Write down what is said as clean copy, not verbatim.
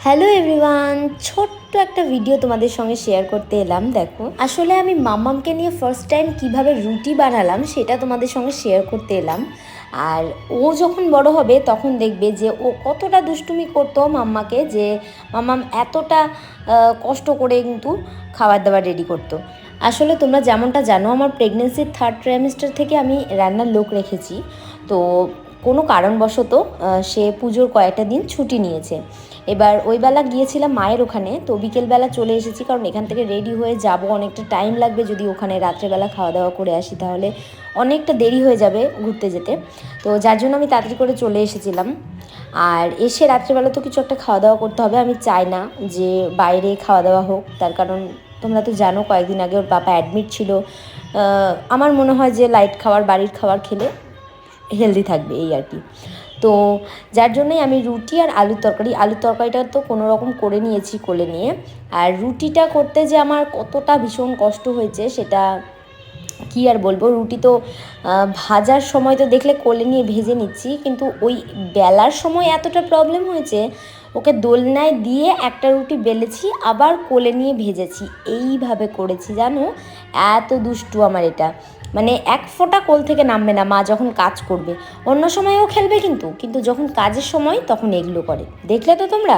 Hello everyone, ছোট্ট একটা video তোমাদের সঙ্গে শেয়ার করতে এলাম। দেখো, আসলে আমি মাম্মামকে নিয়ে ফার্স্ট টাইম কিভাবে রুটি বানালাম সেটা তোমাদের সঙ্গে শেয়ার করতে এলাম। আর ও যখন বড় হবে তখন দেখবে যে ও কতটা দুষ্টুমি করতো মাম্মাকে, যে মাম্মাম এতটা কষ্ট করে কিন্তু খাবার দাবার রেডি করতো। আসলে তোমরা যেমনটা জানো, আমার প্রেগনেন্সির থার্ড ট্রাইমেস্টার থেকে আমি রান্নার লোক রেখেছি। তো কোনো কারণবশত সে পুজোর কয়েকটা দিন ছুটি নিয়েছে। এবার ওই বেলা গিয়েছিলাম মায়ের ওখানে, তো বিকেলবেলা চলে এসেছি, কারণ এখান থেকে রেডি হয়ে যাব অনেকটা টাইম লাগবে। যদি ওখানে রাত্রেবেলা খাওয়া দাওয়া করে আসি তাহলে অনেকটা দেরি হয়ে যাবে ঘুরতে যেতে। তো যার জন্য আমি তাড়াতাড়ি করে চলে এসেছিলাম। আর এসে রাত্রেবেলা তো কিছু একটা খাওয়া দাওয়া করতে হবে, আমি চাই না যে বাইরে খাওয়া দাওয়া হোক। তার কারণ তোমরা তো জানো কয়েকদিন আগে ওর পাপা অ্যাডমিট ছিল। আমার মনে হয় যে লাইট খাবার, বাড়ির খাবার খেলে হেলদি থাকবে, এই আর কি। তো যার জন্যই আমি রুটি আর আলুর তরকারিটা তো কোনো রকম করে নিয়েছি কোলে নিয়ে। আর রুটিটা করতে যে আমার কতটা ভীষণ কষ্ট হয়েছে সেটা কি আর বলবো। রুটি তো ভাজার সময় তো দেখলে কোলে নিয়ে ভেজে নিচ্ছি, কিন্তু ওই বেলার সময় এতটা প্রবলেম হয়েছে, ওকে দোলনায় দিয়ে একটা রুটি বেলেছি, আবার কোলে নিয়ে ভেজেছি, এইভাবে করেছি জানো। এত দুষ্টু আমার এটা, মানে এক ফোঁটা কোল থেকে নামবে না মা যখন কাজ করবে। অন্য সময়ও খেলবে, কিন্তু যখন কাজের সময় তখন এগুলো করে, দেখলে তো তোমরা।